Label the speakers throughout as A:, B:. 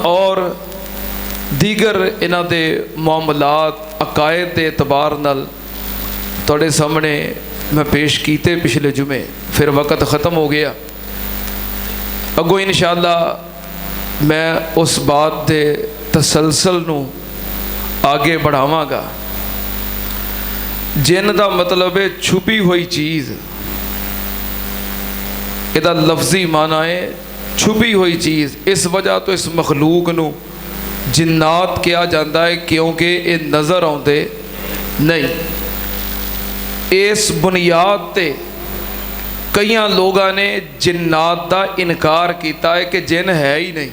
A: और दीगर इन्हां दे मामलात अकायद के एतबार नाल तुहाडे सामने मैं पेश कीते पिछले जुमे, फिर वक़्त ख़त्म हो गया। अगों इंशाअल्लाह मैं उस बात के तसलसल नूं आगे बढ़ावांगा। जिन का मतलब है छुपी हुई चीज़, इहदा लफ्जी माना है छुपी हुई चीज़। इस वजह तो इस मखलूक नूं जिन्नात कहा जाता है क्योंकि ये नज़र आते नहीं। इस बुनियाद ते कई लोगों ने जिन्नात का इनकार किया है कि जिन है ही नहीं।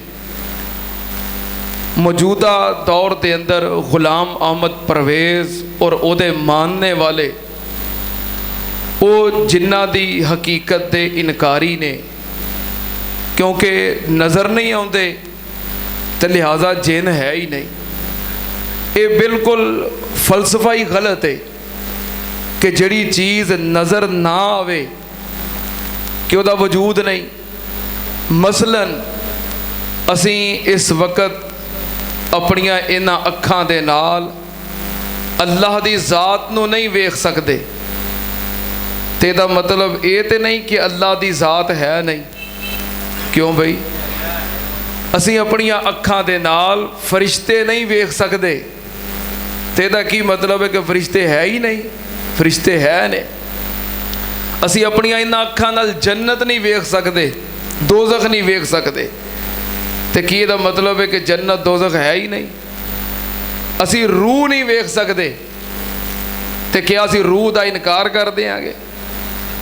A: मौजूदा दौर के अंदर गुलाम अहमद परवेज़ और उहदे मानने वाले वो जिन्ना दी हकीकत के इनकारी ने, क्योंकि नज़र नहीं आते तो लिहाजा जिन है ही नहीं। ये बिल्कुल फलसफा ही गलत है कि जिहड़ी चीज़ नज़र ना आवे कि उसका वजूद नहीं। मसलन असी इस वक्त अपनियां इन्हां अखां दे नाल अल्लाह दी ज़ात नूं नहीं वेख सकते, तो इसदा मतलब ये तो नहीं कि अल्लाह दी ज़ात है नहीं। क्यों बई, असी अपनियां अखां दे नाल फरिश्ते नहीं वेख सकते, तो इसदा की मतलब है कि फरिश्ते है ही नहीं? फरिश्ते है ने। असी अपनियां इन्हां अखां नाल जन्नत नहीं वेख सकते, दोज़ख नहीं वेख सकते, तो की इसदा मतलब है कि जन्नत दोज़ख है ही नहीं? असी रूह नहीं वेख सकते, तो क्या असी रूह का इनकार कर देंगे?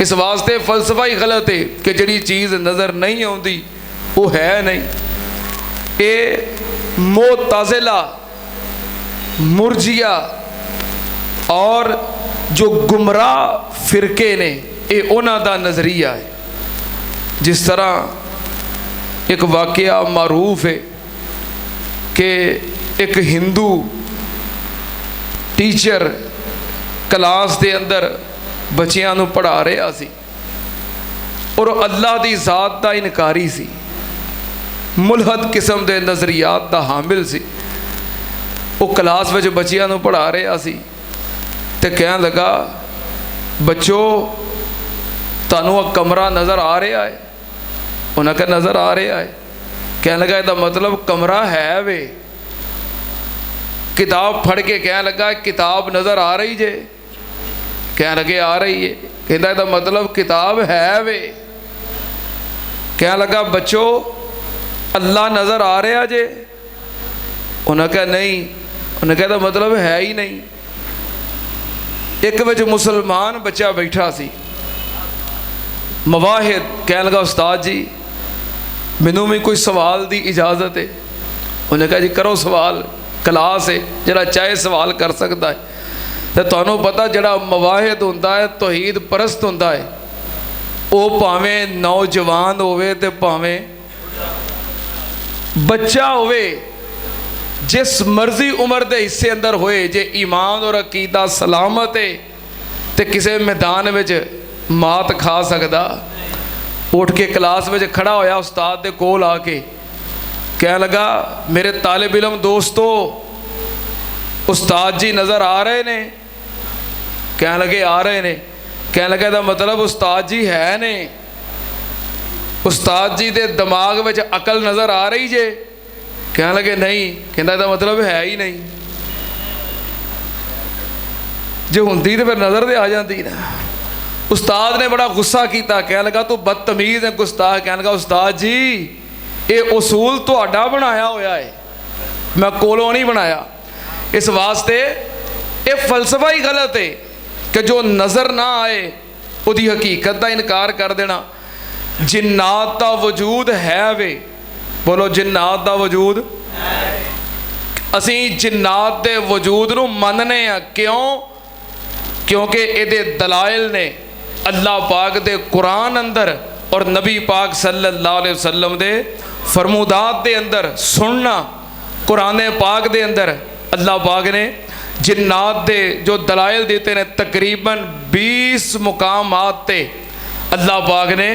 A: इस वास्ते फलसफा ही गलत है कि जिहड़ी चीज़ नज़र नहीं आती वो है नहीं। ये मोतज़िला, मुरजिया और जो गुमराह फिरके ने, ये उन्हां दा नज़रिया है। जिस तरह एक वाक़या मारूफ है कि एक हिंदू टीचर क्लास के अंदर बच्चियां नूं पढ़ा रहा सी और अल्लाह की ज़ात का इनकारी सी, मुलहद किस्म के नज़रियात का हामिल सी। वो क्लास में बच्चियां नूं पढ़ा रहा सी तो कहन लगा, बच्चों तुहानूं कमरा नज़र आ रहा है? उन्हें कहा नज़र आ रहा है। कह लगा इसका मतलब कमरा है वे। किताब फड़ के कह लगा, किताब नज़र आ रही जे? कह लगे आ रही है। कहता इसका मतलब किताब है वे। कह लगा बच्चों अल्लाह नज़र आ रहा जे? उन्हें कहा नहीं। उन्हें कहता मतलब है ही नहीं। एक विच मुसलमान बच्चा बैठा सी, मवाहिद, कह लगा उस्ताद जी मैनू भी कोई सवाल की इजाज़त है? उन्हें कहा जी करो सवाल, क्लास है, जरा चाहे सवाल कर सकता है। तो तुहानू पता जड़ा मवाहिद होंदा है, तौहीद परस्त होंदा है, वो भावें नौजवान होवे ते भावें बच्चा होवे, जिस मर्जी उम्र के हिस्से अंदर होए, जे ईमान और अकीदा सलामत है तो किसी मैदान में मात खा सकदा। उठ के क्लास में खड़ा होया, उस्ताद दे कोल आके कह लगा, मेरे तालिब इलम दोस्तों उस्ताद जी नज़र आ रहे ने? कह लगे आ रहे ने। कह लगे दा मतलब उस्ताद जी है ने? उस्ताद जी दे दिमाग में अकल नज़र आ रही जे? कह लगे नहीं। कहता दा मतलब है ही नहीं। जो होंदी तो फिर नज़र दे आ जाती ना। उस्ताद ने बड़ा गुस्सा किया, कह लगा तू बदतमीज़ है गुस्ताख। कह लगा उस्ताद जी ये उसूल तुहाडा बनाया होया है, मैं कोलों नहीं बनाया। इस वास्ते ये फलसफा ही गलत है कि जो नज़र ना आए उसकी हकीकत का इनकार कर देना। जिन्नात का वजूद है वे, बोलो जिन्नात का वजूद। असी जिन्नात के वजूद नूं मनने आ, क्यों? क्योंकि ये दलाइल ने अल्लाह पाक दे कुरान अंदर और नबी पाक सल्लल्लाहु अलैहि वसल्लम दे फरमूदात दे अंदर सुनना। कुरान पाक दे अंदर अल्लाह पाक ने जिन्नात दे जो दलाइल देते हैं, तकरीबन 20 मुकामात ते अल्लाह पाक ने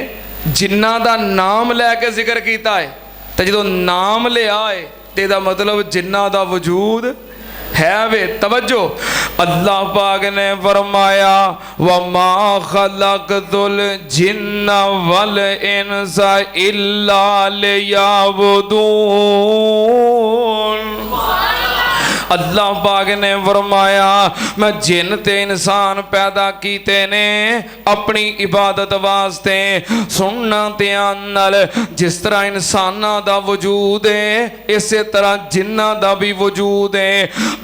A: जिन्ना दा नाम लैके जिक्र किया है। तो जो नाम लिया है तो इसका मतलब जिन्ना दा वजूद है वे। तवज्जो, अल्लाह पाक ने फरमाया वमा खलक़तुल जिन्ना वल इंसा इल्ला लियअबुदून। अल्लाह पाक ने फरमाया मैं जिन ते इंसान पैदा कीते ने अपनी इबादत वास्ते। सुनना ध्यान नाल, जिस तरह इंसाना दा वजूद है इसे तरह जिन्ना दा भी वजूद है।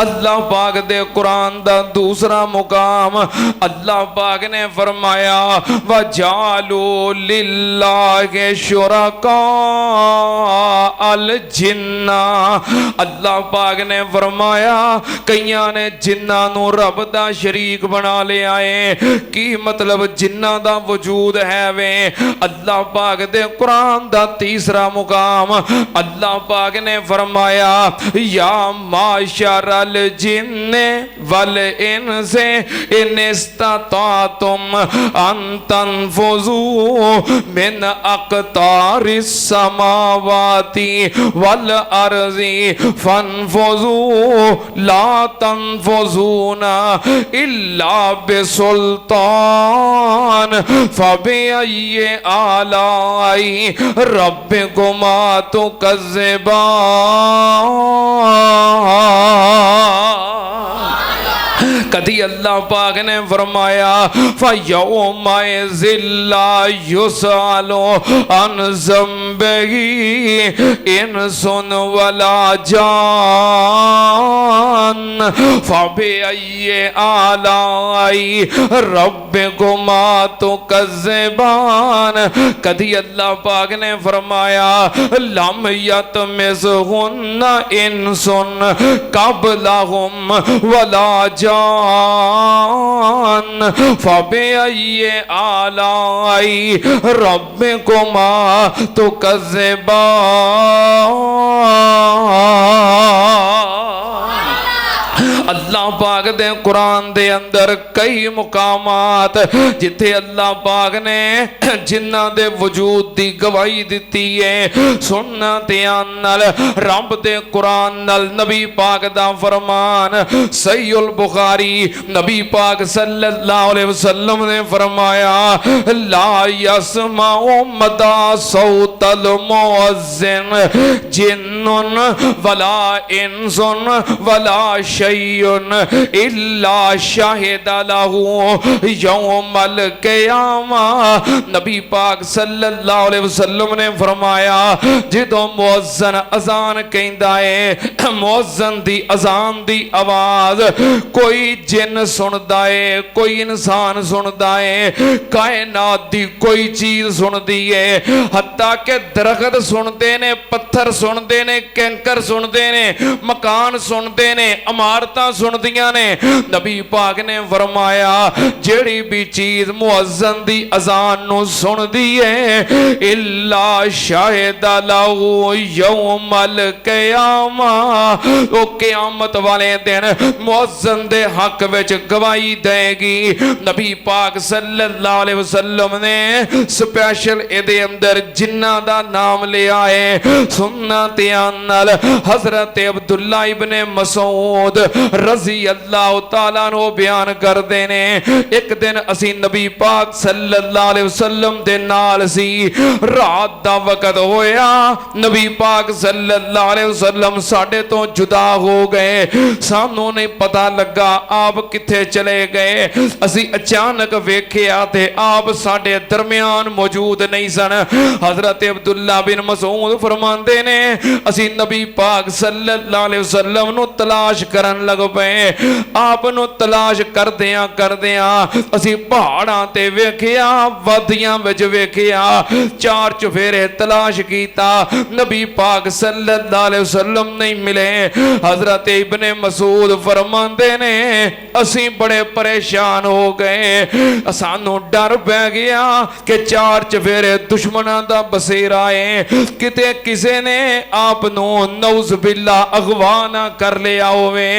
A: अल्लाह पाक दे कुरान दा दूसरा मुकाम अल्लाह पाक ने फरमाया वजालू लिल्लाहि शुरका अल जिन्ना। अल्लाह पाक ने फरमाया कईयां ने जिन्ना नू रब दा शरीक बना लिया है। की मतलब जिन्ना दा वजूद है वे। अल्लाह पाक दे कुरान दा तीसरा मुकाम अल्लाह पाक ने फरमाया या माशरल जिन्ने वल इनसे इन इस्ततातुम अन तनफुजू मिन अक़तारिस समावाति वल अर्ज़ि फनफुजू ला तनफुजूना इल्ला बिसुल्तान फबिअय्यि आलाई रब्बिकुमा तुकज़्ज़िबान। कदी अल्लाह पाक ने फरमाया फ़यौमइज़िन ला युसअलु अन ज़म्बिही इंसुन वला जान फ़बिअय्यि आलाई रब्बिकुमा तुकज़्ज़िबान। कदी अल्लाह पाक ने फरमाया लम यतमिज़हुन्ना इंसुन क़ब्लहुम वला जान फ़बिअय्यि आलाई रब्बिकुमा तुकज़्ज़िबान। अल्लाह पाक दे कुरान दे अंदर कई मुकामात जिथे अल्लाह पाक ने जिन्ना दे वजूद दी गवाही दिती है। सुनना ध्यान नाल, रब दे कुरान नाल नबी पाक दा फरमान सहीहुल बुखारी नबी पाक सल्लल्लाहु अलैहि वसल्लम ने फरमाया ला यस्माउ मदा सौतल मुअज्जिन जिन्नुन वला इंसुन वला इल्ला शाहिदा लहू यौमल क़यामा। नबी पाक सल्लल्लाहु अलैहि वसल्लम ने फरमाया जिदों मुअज्जिन अजान कहंदा है, मुअज्जिन दी अजान दी आवाज कोई जिन सुनदा है, कोई इंसान सुनदा है, कायनात दी कोई चीज सुनदी है, हत्ता के दरख्त सुनते ने, पत्थर सुनते ने, कैंकर सुनते ने, मकान सुनते ने, इमारतां सुनदियां ने। नबी पाक ने फरमाया जेड़ी भी चीज मुअज्जिन दी अजान नु सुनदी है इल्ला शाहिदा लहू यौमल क़यामा, ओ क़यामत वाले दिन मुअज्जिन दे हक विच गवाही देगी। नबी पाक सल्लल्लाहु अलैहि वसल्लम ने स्पेशल इहदे अंदर जिन्ना दा नाम लिया है। सुनना ध्यान नाल, हजरत अब्दुल्ला इब्ने मसूद रजी अल्लाह तआला नो बयान करते ने एक दिन असी नबी पाक सल्लल्लाहु अलैहि वसल्लम दे नाल सी, रात दा वक्त होया, नबी पाक सल्लल्लाहु अलैहि वसल्लम साडे तो जुदा हो गए, सानू नहीं पता लगा आप किथे चले गए। असी अचानक वेख्या ते आप साडे दरमियान मौजूद नहीं सन। हजरत अब्दुल्ला बिन मसूद फरमांदे ने असी नबी पाक सल्लल्लाहु अलैहि वसल्लम नु तलाश करन लग पे। आप नु तलाश करदियां करदियां असी पहाड़ां ते वेखिया, वादियां विच वेखिया, चार चुफेरे तलाश कीता, नबी पाक सल्लल्लाहु अलैहि वसल्लम नहीं मिले। हजरत इब्ने मसूद फरमांदे ने असी बड़े परेशान हो गए, सानू डर पै गया कि चार चुफेरे दुश्मनां दा बसेरा है, किते किसे ने आप नु नौज़ बिल्ला अगवा ना कर लिया होवे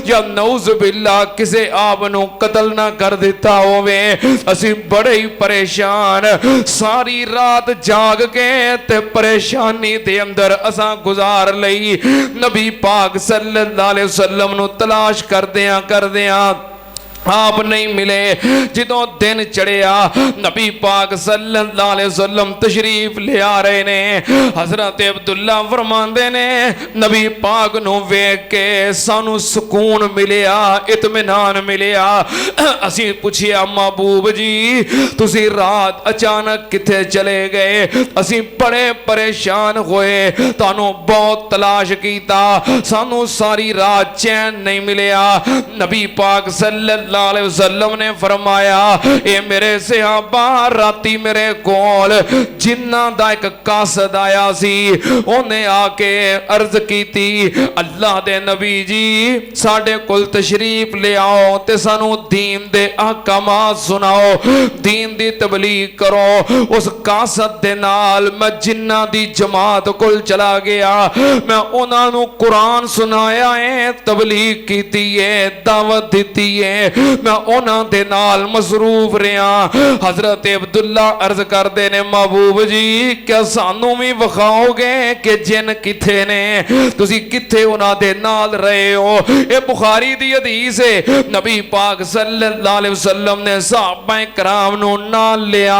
A: या नऊज़ बिल्ला किसे आप नू कतल ना कर दिता होवे। असी बड़े ही परेशान सारी रात जाग के ते परेशानी दे अंदर असा गुजार लई। नबी पाक सल्लल्लाहु अलैहि वसल्लम नू तलाश करदियां आप नहीं मिले। जिदों दिन चढ़िया नबी पाक सल्लल्लाहु अलैहि वसल्लम तशरीफ ले आ रहे ने। हजरत अब्दुल्ला फरमांदे ने नबी पाक नू वेख के सानू सुकून मिलिया, इत्मीनान मिलिया। असी पूछिया महबूब जी तुसी रात अचानक किथे चले गए? असी बड़े परेशान होए, तानू बहुत तलाश कीता, सानू सारी रात चैन नहीं मिलिया। नबी पाक सल्लल्लाहु अलैहि वसल्लम ने फरमाया ए मेरे सहाबा राती मेरे कोल जिन्ना दा एक कासद आया सी। ओने आके अर्ज कीती अल्लाह दे नबी जी साडे कोल तशरीफ ले आओ ते सानू दीन दे अहकामात सुनाओ, दीन दी तबलीग करो। उस कासद दे नाल मैं जिन्ना दी जमात कोल चला गया, मैं उन्हां नू कुरान सुनाया है, तबलीग कीती है, दावत दी है, मैं उन्हां दे नाल मसरूफ रहा। हजरत अब्दुल्ला अर्ज करते ने महबूब जी क्या सानू भी विखाओगे कि जिन किथे ने, तुसी किथे उन्हां दे नाल रहे हो? ये बुखारी दी हदीस है। नबी पाक सल्लल्लाहु अलैहि वसल्लम ने सहाबाए कराम नू नाल लिया,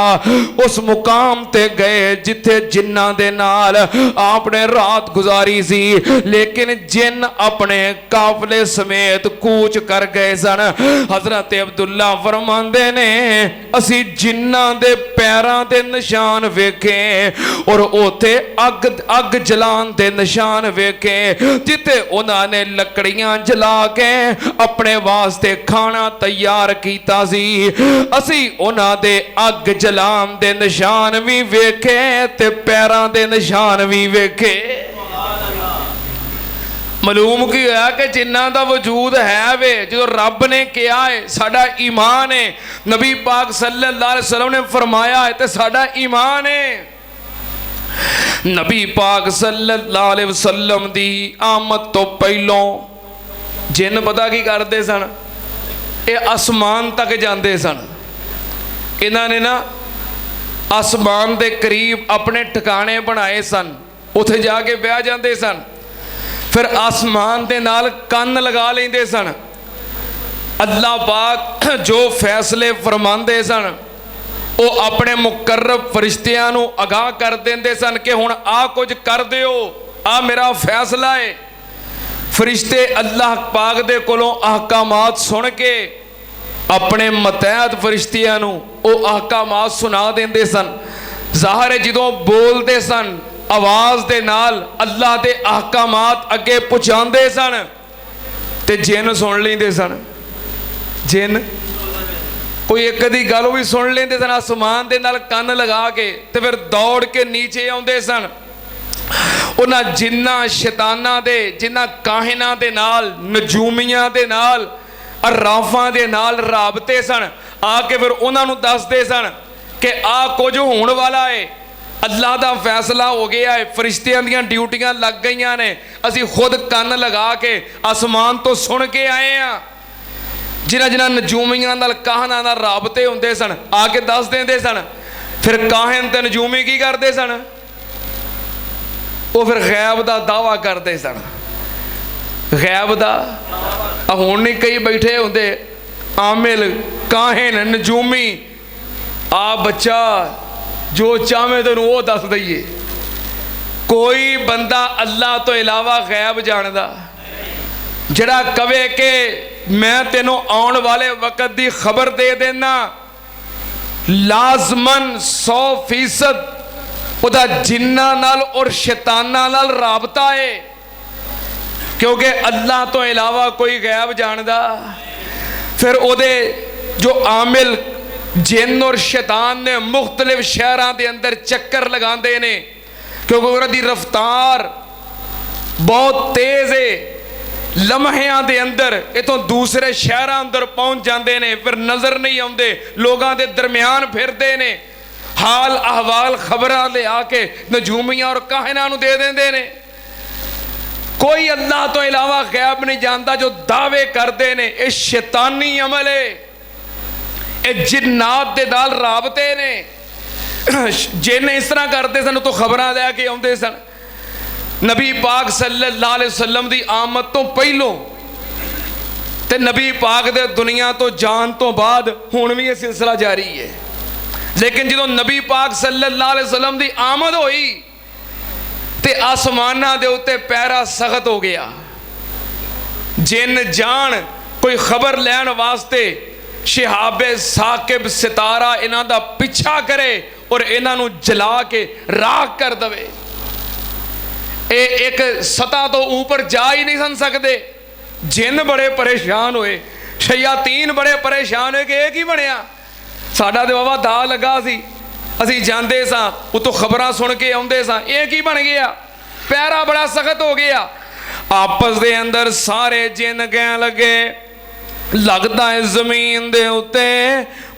A: उस मुकाम ते गए जिथे जिन्ना दे नाल आपने रात गुजारी सी। लेकिन जिन अपने काफले समेत कूच कर गए सन। हजरत अब्दुल्ला फरमांदे ने असी जिन्ना दे पैरां दे निशान वेखे और ओथे अग जलान दे निशान वेखे, जिथे उन्होंने लकड़ियां जला के अपने वास्ते खाना तैयार कीता सी। असी उन्हां दे अग जलान दे निशान भी वेखे ते पैरां दे निशान भी वेखे। मालूम की होया कि जिन्ना दा वजूद है वे जो रब ने कहा है साडा ईमान है। नबी पाक सल्लल्लाहु अलैहि वसल्लम ने फरमाया है तो साडा ईमान है। नबी पाक सल्लल्लाहु अलैहि वसल्लम दी आमद तो पहलों जिन पता की करते सन, ये आसमान तक जाते सन। इन्होंने ना आसमान के करीब अपने ठिकाने बनाए सन, उथे जाके बह जाते सन। फिर आसमान के नाल कन लगा लेंदे सन। अल्लाह पाक जो फैसले फरमाते सन वो अपने मुकर्रब फरिश्तियां नू आगाह कर देंदे सन कि हुण आ कुछ कर दिओ, आ मेरा फैसला है। फरिश्ते अल्लाह पाक दे कोलों अहकामात सुन के अपने मतहत फरिश्तियां नू वो अहकामात सुना देंदे सन। ज़ाहिर है जदों बोलते सन आवाज़ दे नाल अल्लाह दे अहकामात अगे पहुँचाते सन ते जिन सुन लेंदे सन। जिन कोई एक दी गल भी सुन लेंदे सन आसमान दे नाल कन लगा के ते फिर दौड़ के नीचे आउंदे सन। उन्हां जिन्ना शैतानां दे जिन्ना काहिनां दे नाल नजूमियां दे नाल अराफां दे नाल राबते सन। आके फिर उन्हां नूं दसदे सन कि आ कुछ होण वाला है, अल्लाह का फैसला हो गया है, फरिश्तियां दियां ड्यूटियां लग गई ने, असी खुद कन लगा के आसमान तो सुन के आए हैं। जिन्हां जिन्हां नजूमियां नाल काहनां नाल राबते हुंदे सन आके दस देंदे सन। फिर काहन ते नजूमी की करते सन? वो फिर गैब का दावा करते सन। गैब का हुण नहीं कई बैठे होंदे आमिल काहन नजूमी, आ बच्चा जो चाहे तेन वो दस दईए। कोई बंदा अल्लाह तो इलावा गैब जानदा जड़ा कवे कि मैं तेनों आने वाले वक्त की खबर दे देना, लाजमन 100% उदा जिन्ना नाल और शैताना नाल राबता है, क्योंकि अल्लाह तो इलावा कोई गैब जानदा। फिर ओदे जो आमिल जिन और शैतान ने मुख्तलिफ शहरों के अंदर चक्कर लगाते ने, क्योंकि उन्होंने रफ्तार बहुत तेज है। लम्हियां दे अंदर इतों दूसरे शहरों अंदर पहुंच जाते हैं, फिर नज़र नहीं आते, लोगों के दरम्यान फिरते हैं, हाल अहवाल खबर ले आके नजूमियां और काहिनां नूं दे देंदे ने। कोई अल्लाह तो इलावा गैब नहीं जानता। जो दावे करते ने ये शैतानी अमल है, ये जिन्नात दे नाल राबते ने। जिन्हें इस तरह करते सन तो खबर लैके आते सन। नबी पाक सल्लल्लाहु अलैहि वसल्लम की आमद तो पहलों ते नबी पाक दे दुनिया तो जान तो बाद हुण भी यह सिलसिला जारी है। लेकिन जो नबी पाक सल्लल्लाहु अलैहि वसल्लम की आमद हुई ते आसमाना दे उत्ते पैरा सख्त हो गया। जिन जान कोई खबर लैन वास्ते शिहाबे साकिब सितारा इन्हां दा पिछा करे और इन्हां नूं जला के राख कर दवे। ये एक सतह तो ऊपर जा ही नहीं सन सकते। जिन बड़े परेशान हुए, शयातीन बड़े परेशान हुए कि यह की बनया। साडा तो बाबा दा लगा सी, असी जाते सां उतों खबरां सुन के आउंदे सां, यह की बन गया। पैरा बड़ा सख्त हो गया। आपस दे अंदर सारे जिन कहन लगे लगता है जमीन दे उत्ते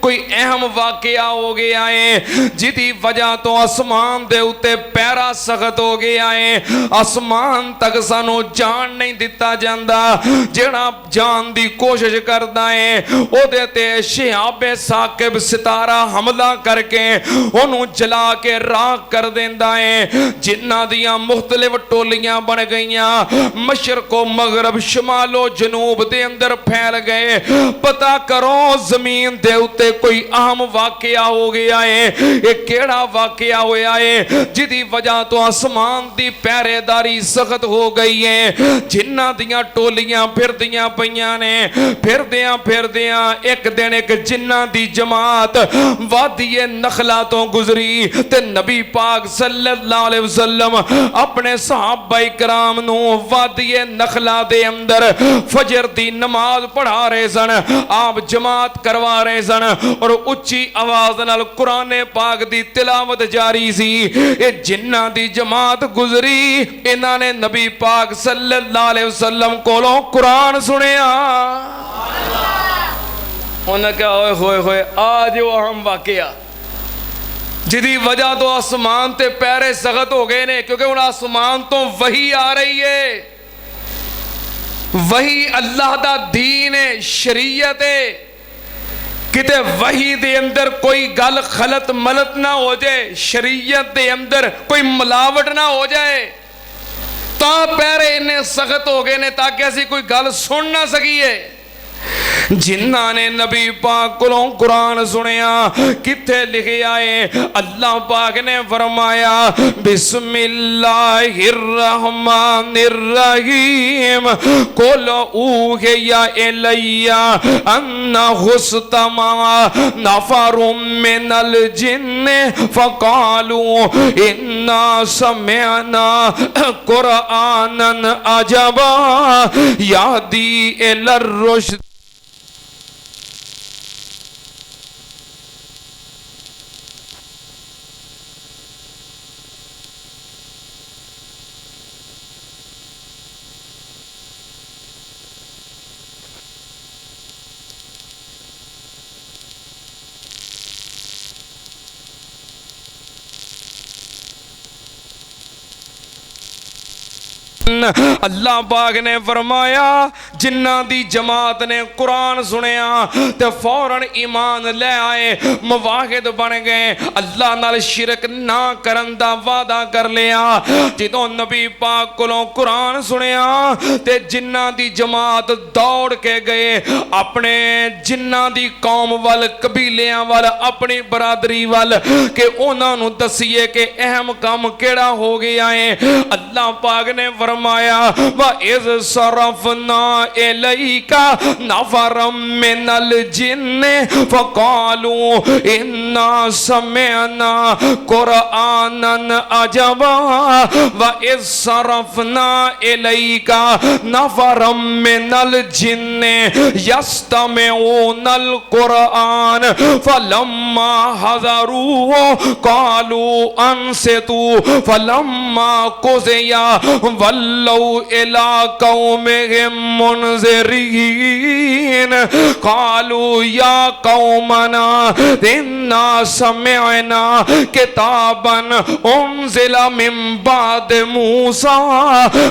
A: कोई अहम वाकया हो गया है, जिदी वजह तो आसमान दे उत्ते पैरा सख्त हो गया है। आसमान तक सानू जान नहीं दिता जाता। जेड़ा जान की कोशिश करता है ओदे ते शिहाबे साकिब सितारा हमला करके ओनू जला के राख कर देंदा है। जिन्हां दियां मुख्तलिफ टोलियां बन गईयां, मशरको मगरब शमालो जनूब दे अंदर फैल गए। पता करो जमीन दे उत्ते कोई अहम वाकया हो गया है। ये केड़ा वाकया होया है जिदी वजह तो आसमान की पहरेदारी सख्त हो गई है। जिन्हां दियां टोलियां फिरदियां पईयां ने, फिरदियां फिरदियां एक दिन एक जिन्हां दी जमात वादिए नखला तो गुजरी ते नबी पाक सल्लल्लाहु अलैहि वसल्लम अपने सहाबाए कराम नू वादिए नखला दे अंदर फजर दी नमाज पढ़ा रहे सन। आप जमात करवा रहे सन और उच्ची आवाज नाल कुरान पाक दी तिलावत जारी सी। ये जिन्ना दी जमात गुजरी, इन्हां ने नबी पाक सल्लल्लाहु अलैहि वसल्लम कोलों कुरान सुनिया। उन्हें कहा होए होए होए आज वो अहम वाकया जिदी वजह तो आसमान ते पैरे सख्त हो गए ने, क्योंकि हुण आसमान तो वही आ रही है। वही अल्लाह दा दीन है, शरीयत है। किते वही दे अंदर कोई गल खलत मलत ना हो जाए, शरीयत दे अंदर कोई मिलावट ना हो जाए, ता पैरे इन्ने सख्त हो गए ने ताकि असी कोई गल सुन ना सकीए। जिन्हां ने नबी पाक कोलों कुरान सुनिया किथे लिखिया है, अल्लाह पाक ने फरमाया बिस्मिल्लाहिर रहमानिर रहीम कुल ऊहिया इलैया अन्ना हुस्तमा नफरुम मिनल जिन्न फकालू इन्ना समिअना कुरआनन अजबा यहदी इलर रुश्द। अल्लाह पाक ने फरमाया जिन्ना दी जमात ने कुरान सुनिया ते फौरन ईमान ले आए, मुवाहिद बन गए, अल्लाह नाल शिरक ना करन दा वादा कर लिया। जिदों नबी पाक कोलों कुरान सुनिया ते जिन्ना दी जमात दौड़ के गए अपने जिन्ना दी कौम वाल, कबीलियां वाल, अपनी बरादरी वाल के उन्हां नूं दसीए कि अहम काम केड़ा हो गया है। अल्लाह पाक ने फरमाया व इज़ सरफना इलैका नफरम मिनल जिन्न फकालू इन्ना समिअना कुरआनन अजबा व इज़ सरफना इलैका नफरम मिनल जिन्न यस्तमिऊनल कुरआन फलम्मा हज़रूहु कालू अनसितू फलम्मा कुज़िया वल वल्लौ इला कौमिहिम मुनज़िरीन क़ालू या कौमना इन्ना समिअना किताबन उन्ज़िला मिन बाद मूसा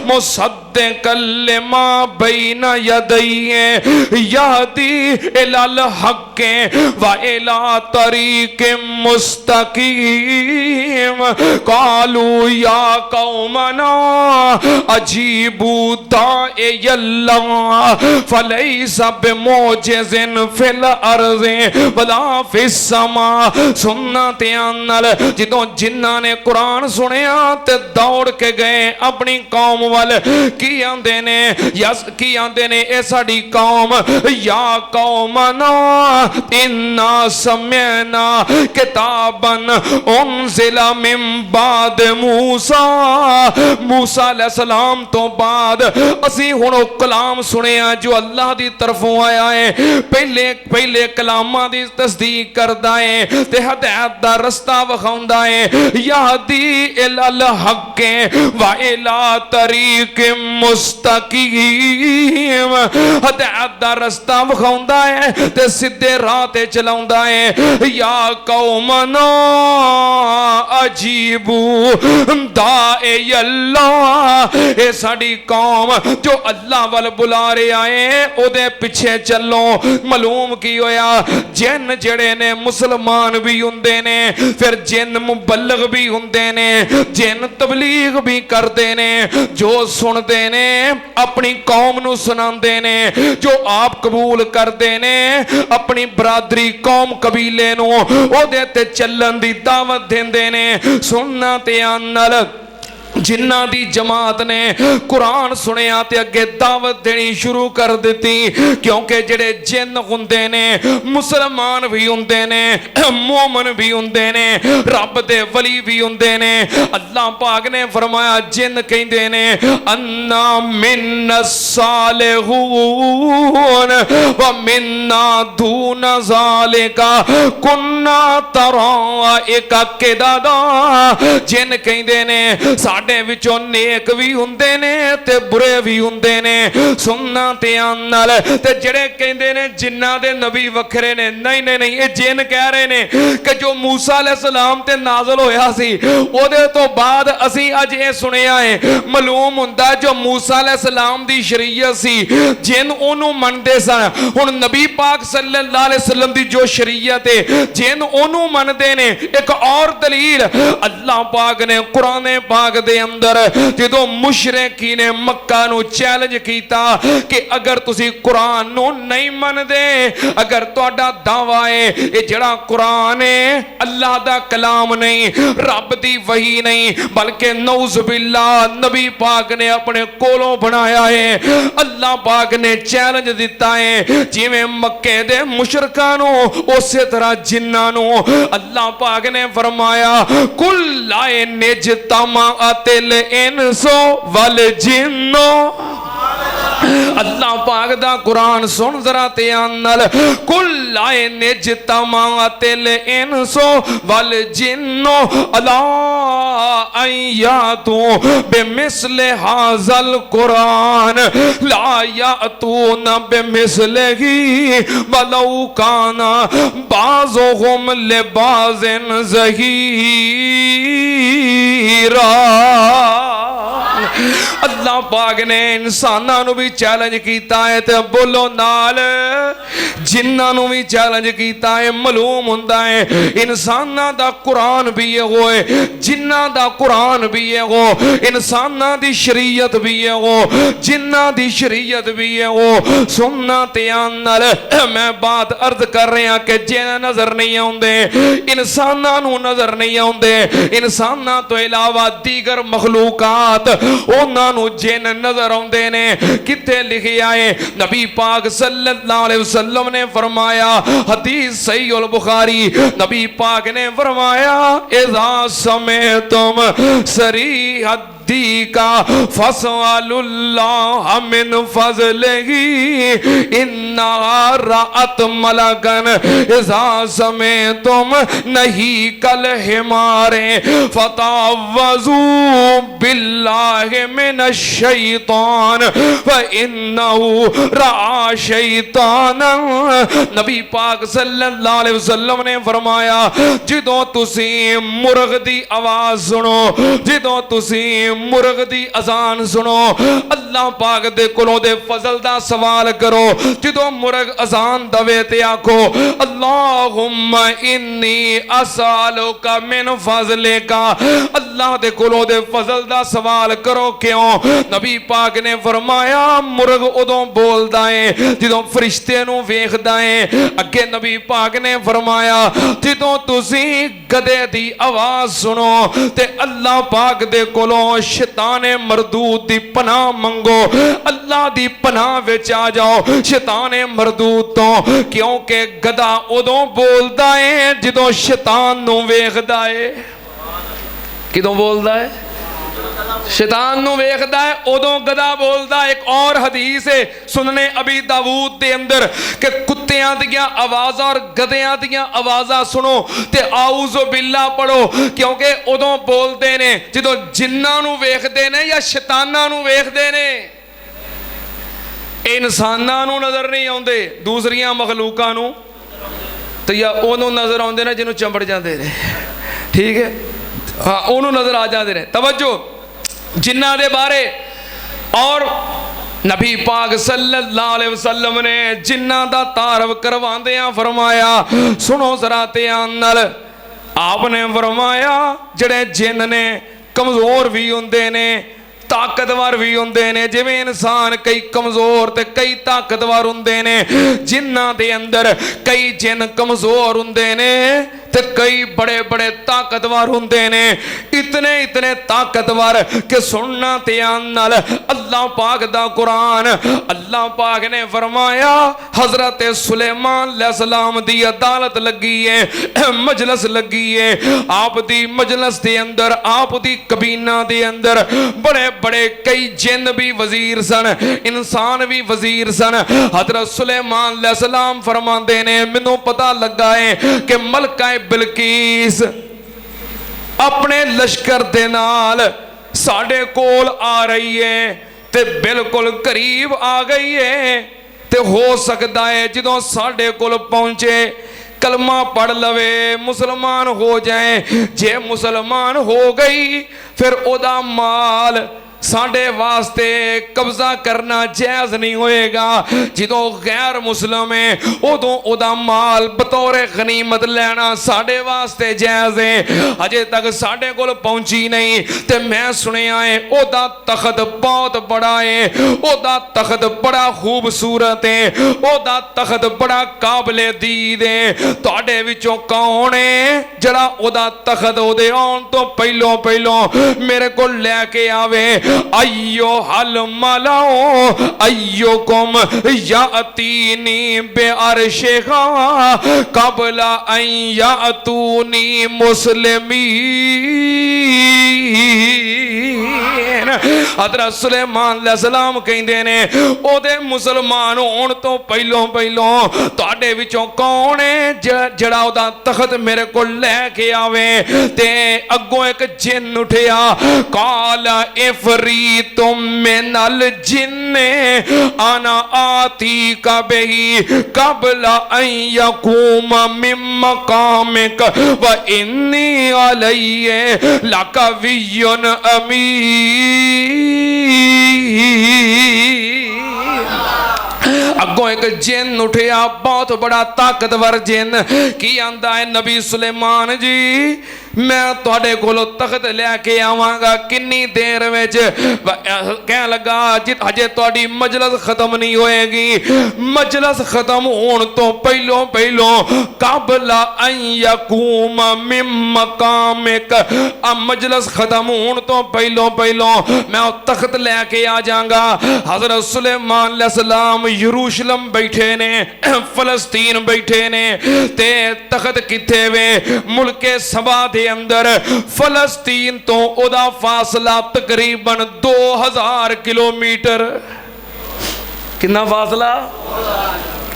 A: मुसद्दिक़न लिमा बैन यदैहि यहदी इलल हक़्क़ि व इला तरीक़िम मुस्तक़ीम क़ालू या कौमना अजीबू दाइयल्लाह फलैसा बिमुअजिज़िन फिल अर्ज़ि वला फिस समा। सुनना ध्यान नाल जदों जिन्हां ने कुरान सुनिया ते दौड़ के गए अपनी कौम वाल की आंदे ने यस की आंदे ने ए साडी कौम या कौमना इन्ना समिअना किताबन उन्ज़िला मिन बाद मूसा मूसा अलैहिस्सलाम तो बाद असी हुण ओ कलाम सुनिया जो अल्लाह दी तरफों आया है। पहले पहले कलामां दी तस्दीक करदा है ते हिदायत दा रस्ता विखाउंदा है। यहदी इलल हक़्क़ि व इला तरीक़िम मुस्तक़ीम हिदायत दा रस्ता विखाउंदा है ते सीधे राह ते चलाउंदा है। या कौमना अजीबू दाइयल्लाह ए साडी कौम जो अल्लाह वाल बुला रहा है ओदे पिछे चलो। मालूम की होया जिन जड़े ने मुसलमान भी हुंदे ने फिर जिन मुबल्लग भी हुंदे ने जिन तबलीग भी करते ने जो सुनते ने अपनी कौम नू सुनांदे ने जो आप कबूल करते ने अपनी बरादरी कौम कबीले नू ओदे ते चलन दी दावत देंदे ने। सुनना ध्यान नाल जिन्ना दी जमात ने कुरान सुनिया ते अगे दावत देनी शुरू कर दी क्योंकि जेड़े जिन हुंदे ने मुसलमान भी हुंदे ने मोमन भी हुंदे ने रब दे वली भी हुंदे ने। अल्लाह पाक ने फरमाया जिन कहंदे ने अन्ना मिन्नस सालिहून व मिन्ना दून ज़ालिका कुन्ना तराइका किदादा जिन कहंदे ने साडे विचों नेक भी हुंदे ने ते बुरे भी हुंदे ने। सुनना ध्यान नाल ते जेड़े कहंदे ने जिन्नां दे नबी वखरे ने नहीं नहीं नहीं ये जिन कह रहे ने कि जो मूसा अलैहिस्सलाम ते नाज़िल होया सी ओदे तो बाद असीं अज ये सुनिया है। मालूम हुंदा जो मूसा अलैहिस्सलाम दी शरीयत सी जिन ओनू मनदे सन। हुण नबी पाक सल्लल्लाहु अलैहि वसल्लम दी जो शरीयत है जिन ओनू मनदे ने। एक और दलील अल्लाह पाक ने कुरान पाक दे अंदर जदों मुशरिकी ने मक्का नू चैलेंज कीता कि अगर तुसी कुरान नू नहीं मनदे अगर तुहाडा दावा है ये जड़ा कुरान है अल्लाह दा कलाम नहीं रब दी वही नहीं बल्कि नऊज़ बिल्लाह नबी पाक ने अपने कोलों बनाया है। अल्लाह पाक ने चैलेंज दिता है जिवें मक्के दे मुशरकां नू उसे तरह जिन्नां नू अल्लाह पाक ने फरमाया कुल लाए निजतमा अतिल इनसो वल जिन्नो। अल्लाह पाक दा कुरान सुन जरा ध्यान नाल कुल लाए निजतमातिल इनसो वल जिन्नो अला अय्यातु बिमिस्ले हाज़ल कुरान ला यातून बिमिस्लिही वलौ काना बाज़ुहुम लिबाज़िन ज़हीरा। अल्लाह पाक ने इंसानां नू भी चैलेंज कीता है ते बोलो नाल जिन्नां नू भी चैलेंज कीता है। मालूम हुंदा है इंसानां दा कुरान भी है वो जिन्नां दा कुरान भी है वो इंसानां दी शरीयत भी है वो जिन्नां दी शरीयत भी है वो। सुनना ध्यान नाल मैं बात अर्ज कर रहा कि जिन नजर नहीं आउंदे इंसानां नू नजर नहीं आउंदे इंसानां तो इलावा दीगर मखलूकात उन्हां नू जिन नजर आउंदे ने। किथे लिखिया है नबी पाक सल्लल्लाहु अलैहि वसल्लम ने फरमाया हदीस सही अल बुखारी नबी पाक ने फरमाया इज़ा समेतुम सरीहद अब्दीका फसअलुल्लाह मिन फज़लिही इन्ना राअत मलकन इज़ा समेतुम नहीं कल हिमारे फतावज़ू बिल्लाहि मिनश शैतान व इन्नहु रआ शैतान। नबी पाक सल्लल्लाहु अलैहि वसल्लम ने फरमाया जदों तुसी मुर्ग दी आवाज सुनो, जदों तुसी मुर्ग दी अजान सुनो, अल्लाह पाक दे कोलों दे फजल दा सवाल करो। जदों मुर्ग अजान दवे ते आखो अल्लाहुम्मा इन्नी असअलुका मिन फज़लिका, अल्लाह दे कोलों दे फजल दा सवाल करो। क्यों? नबी पाक ने फरमाया मुर्ग उदों बोलदा है जदों फरिश्ते नूं वेखदा है। अगे नबी पाक ने फरमाया जदों तुसी गधे दी आवाज सुनो ते अल्लाह पाक दे कोलों शैताने मरदूद दी पनाह मंगो, अल्लाह दी पनाह विच आ जाओ शैताने मरदूद तो। क्योंकि गधा उदों बोलदा है जदों शैतान नूं वेखदा है। किदों बोलदा है? शैतान नूं वेखदा है उदों गधा बोलदा। एक और हदीस है सुनने अबी दाऊद दे अंदर कि कुत्तियां दियां आवाज़ां और गधेयां दियां आवाज़ां सुनो ते आऊज़ु बिल्ला पढ़ो, क्योंकि उदों बोलदे ने जदों जिन्नां नूं वेखदे ने या शैतानां नूं वेखदे ने। इंसानां नूं नज़र नहीं आउंदे, दूसरियां मखलूकां नूं ते या ओनूं नज़र आउंदे ने जिन्हों चंबड़ जांदे ने। ठीक है, हाँ ओनू नजर आ जाते हैं। तवज्जो जिन्ना दे बारे और नबी पाक सल्लल्लाहु अलैहि वसल्लम ने जिन्ना दा तारफ करवांदियां फरमाया सुनो जरा ध्यान नाल। आपने फरमाया जड़े जिन ने कमजोर भी हुंदे ने ताकतवर भी हुंदे ने, जिवें इंसान कई कमजोर ते कई ताकतवर हुंदे ने, जिन्ना दे अंदर कई जिन कमजोर हुंदे ने ते कई बड़े बड़े ताकतवर हुंदे ने। इतने इतने ताकतवर कि सुनना ध्यान नाल अल्लाह पाक दा कुरान। अल्लाह पाक ने फरमाया हजरत सुलेमान अलैहिस्सलाम दी अदालत लगी है, मजलिस लगी है। आप दी मजलिस दे अंदर, आप दी कबीना दे अंदर बड़े बड़े कई जिन भी वजीर सन, इंसान भी वजीर सन। हजरत सुलेमान अलैहिस्सलाम फरमाते ने मैनू पता लगा है कि मलका बिलकीस अपने लश्कर दे नाल साडे कोल आ रही है ते बिल्कुल करीब आ गई है। ते हो सकता है जदों साडे कोल पहुंचे कलमा पढ़ लवे, मुसलमान हो जाए। जे मुसलमान हो गई फिर ओदा माल साडे वास्ते कब्जा करना जायज़ नहीं होएगा। जदों गैर मुस्लिम है उदों ओदा माल बतौर गनीमत लेना साडे वास्ते जायज़ है। अजे तक साडे कोल पहुंची नहीं ते मैं सुनिया है ओदा तख्त बहुत बड़ा है, ओदा तख्त बड़ा खूबसूरत है, ओदा तख्त बड़ा काबिले दीद है। तुहाडे विचों कौन है जड़ा ओदा तख्त ओदे आउण तो पहलों पहलों मेरे को लैके आवे? अय्यो हल मलाओ अय्यो कुम यातीनी बेअरशेहा कबला अन यातूनी मुस्लिमीन। हज़रत सुलेमान अलैहिस्सलाम कहंदे ने ओदे मुसलमान होण तो पहलों पहलों तुहाडे विचों कौन है जड़ा ओदा तख्त मेरे को लैके आवे? ते अगों एक जिन उठिया काल इफरीतुम मिनल जिन्ने आना आती कबही कबला अन यकूम मिन मकामिक व इन्नी अलैहि लकवियुन अमीन। अगों एक जिन उठिया बहुत बड़ा ताकतवर जिन की आंदा है नबी सुलेमान जी मैं तुहाडे कोलों तख्त लैके आवांगा किन्नी देर विच। कह लगा अजे तुहाडी मजलिस खत्म नहीं होएगी, मजलिस खत्म होने तो पहलों पहलों कबला अन यकूम मिन मकामिक, मजलिस खत्म होने तो पहलों पहलों मैं तख्त लैके आ जाऊंगा। हजरत सुलेमान अलैहिस्सलाम यरूशलेम बैठे ने, फलस्तीन बैठे ने ते तख्त किथे वे मुल्के सबा दे दे अंदर फलस्तीन तो उहदा फासला तकरीबन 2000 किलोमीटर। कितना फासला?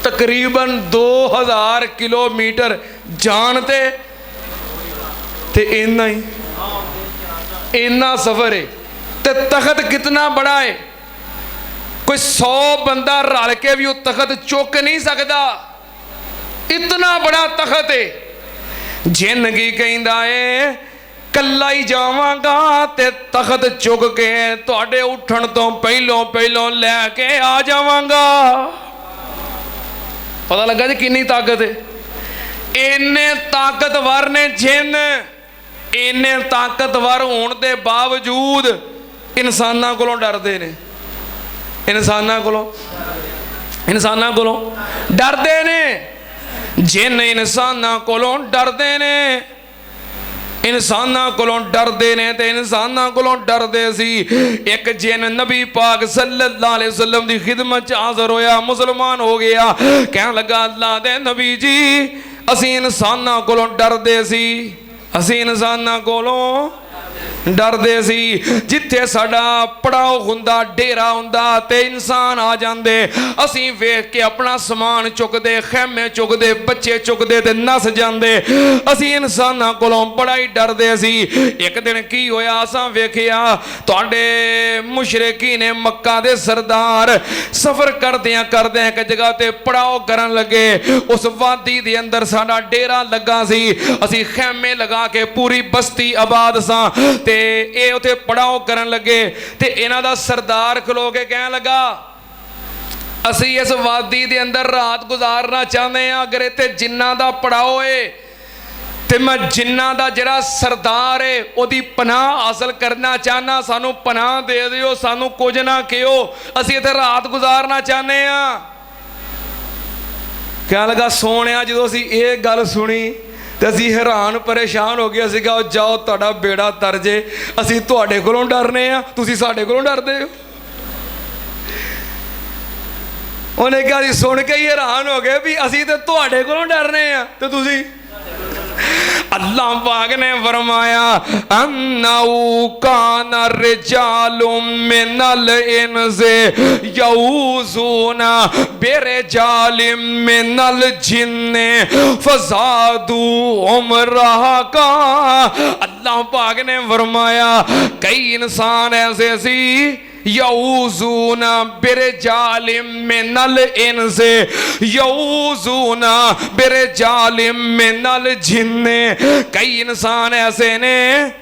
A: तकरीबन 2000 किलोमीटर। जानते ते इन्ना ही, इन्ना सफर है। ते तख्त कितना बड़ा है, कोई 100 बंदा रल के भी वो तख्त चुक नहीं सकता, इतना बड़ा तख्त है। जिन की कहंदा है कल्ला ही जावांगा ते तख्त चुक के तुहाडे उठण तो पहलों पहलों लैके आ जावांगा। पता लगा जी कितनी ताकत है। इन्ने ताकतवर ने जिन, इन्ने ताकतवर होने के बावजूद इंसानां कोलों डरदे ने, इंसानां कोलों डरदे ने। जिन इंसानां कोलों डरदे ने, इंसानां कोलों डरदे ने ते इंसानां कोलों डरदे सी। एक जिन नबी पाक सल्लल्लाहु अलैहि वसल्लम दी खिदमत च हाज़र होया, मुसलमान हो गया। कहन लगा अल्लाह दे नबी जी असी इंसानां कोलों डरदे सी, असी इंसानां कोलों डरदे सी। जिथे साडा पड़ाव हुंदा, डेरा हुंदा ते इंसान आ जांदे, असी वेख के अपना समान चुकदे, खैमे चुकदे, बच्चे चुकदे ते नस जांदे। असी इंसानां कोलों बड़ा ही डरदे सी। एक दिन की होया, असां वेखिया तुहाडे मुशरिकीन ने मक्का दे सरदार सफर करदियां करदियां एक जगह ते पड़ाव करन लगे। उस वादी दे अंदर साडा डेरा लगा सी, असी खैमे लगा के पूरी बस्ती आबाद सां ते ये उथे पड़ाव करन लगे। ते इन्हां दा सरदार खलो के कहन लगा असी इस वादी दे अंदर रात गुजारना चाहते हैं, अगर इत्थे जिन्ना दा पड़ाव है ते मैं जिन्ना दा जिहड़ा सरदार है ओदी पनाह हासिल करना चाहना, सानू पनाह दे दिओ, सानू कुछ ना कहो, असी इत्थे रात गुजारना चाहते हैं। कहन लगा सोहणिया जो असी ये गल सुनी तो असी हैरान परेशान हो गए। असी कहा जाओ तुहाडा बेड़ा तर जे, असी तुहाडे कोलों डरने आ, तुसी साडे कोलों डरदे हो। उन्हें कहा असी सुन के ही हैरान हो गए भी असी तो तुहाडे कोलों डरने आ ते तुसी। अल्लाह पाक ने फरमाया अन्नहु काना रिजालुम मिनल इनसे यऊज़ूना बिरिजालिम मिनल जिन्ने फज़ादूहुम रहका। अल्लाह पाक ने फरमाया कई इंसान ऐसे सी यऊज़ूना बिरिजालिम मिनल इनसे यऊज़ूना बिरिजालिम मिनल जिन्ने। कई इंसान ऐसे ने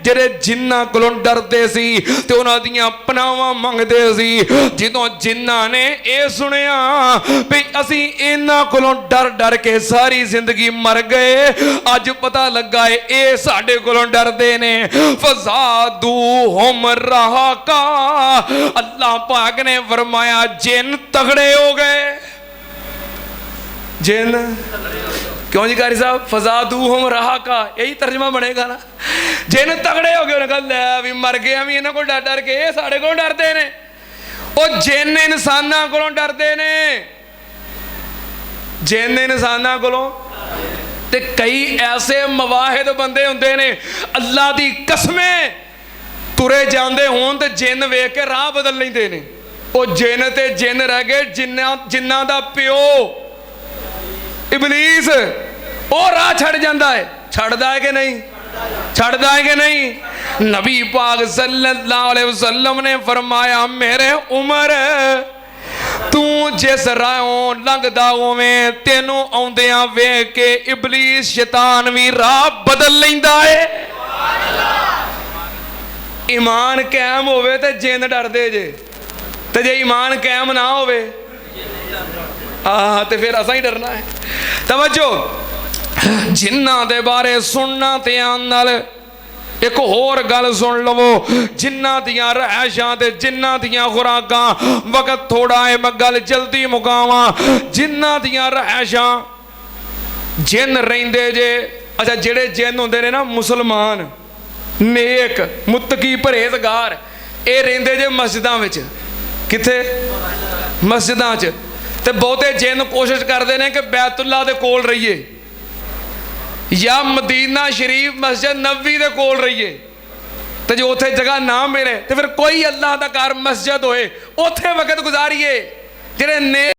A: जिहड़े जिन्ना कोलों डरदे सी ते उन्हां दियां पनावां मंगदे सी। जिदों जिन्ना ने ये सुनिया भी असी इन्हां कोलों डर डर के सारी जिंदगी मर गए, अज पता लगा है ये साडे कोलों डरदे ने। फज़ादूहुम रहका। अल्लाह पाक ने फरमाया जिन तगड़े हो गए। जिन क्यों जी कारी साहब? फज़ादूहुम रहका, यही तर्जमा बनेगा ना। जिन तगड़े हो गए, उन्हें कहा भी मर गए हम इन्हों को डर डर के, ये साढ़े को डरते ने। और जिन इंसानां कोलों डरते ने, जिन इंसानां कोलों। ते कई ऐसे मवाहिद बंदे हुंदे ने अल्लाह दी कसमें तुरे जाते होन ते जिन वेख के राह बदल लेंदे ने। ओ जिन ते जिन रह गए जिन्ना दा प्यो इबलीस, ओ राह छड़ जाता है। छड़दा है कि नहीं? छड़दा है कि नहीं? नबी पाक सल्लल्लाहु अलैहि वसल्लम ने फरमाया मेरे उमर तू जिस राहों लंघदा होवें तेनों आउंदियां वेख के इबलीस शैतान भी राह बदल लैंदा है। ईमान कायम होवे ते जिन डरदे जे, ते जे ईमान कायम ना होवे ते फिर असां ही डरना है। तवज्जो, जिन्ना दे बारे सुनना ते आन नाल एक होर गल सुन लवो। जिन्ना दियां रहायशां ते जिन्ना दियां खुराकां, वक्त थोड़ा है मैं गल जल्दी मुकावां। जिन्ना दियां रहायशां जिन रहिंदे जे। अच्छा जेड़े जिन हुंदे ने ना मुसलमान नेक मुत्तकी परहेजगार, ये रहिंदे जे मस्जिदां विच। किथे? मस्जिदां च। ते बहुते जिन कोशिश करते हैं कि बैतुल्ला दे कोल रहिए। ਜਾਂ ਮਦੀਨਾ ਸ਼ਰੀਫ ਮਸਜਿਦ ਨਬਵੀ ਦੇ ਕੋਲ ਰਹੀਏ। ਤੇ ਜੋ ਉੱਥੇ ਜਗ੍ਹਾ ਨਾ ਮਿਲੇ ਤੇ ਫਿਰ ਕੋਈ ਅੱਲਾਹ ਦਾ ਘਰ ਮਸਜਿਦ ਹੋਏ, ਉੱਥੇ ਵਕਤ ਗੁਜ਼ਾਰੀਏ। ਜਿਹੜੇ ਨੇ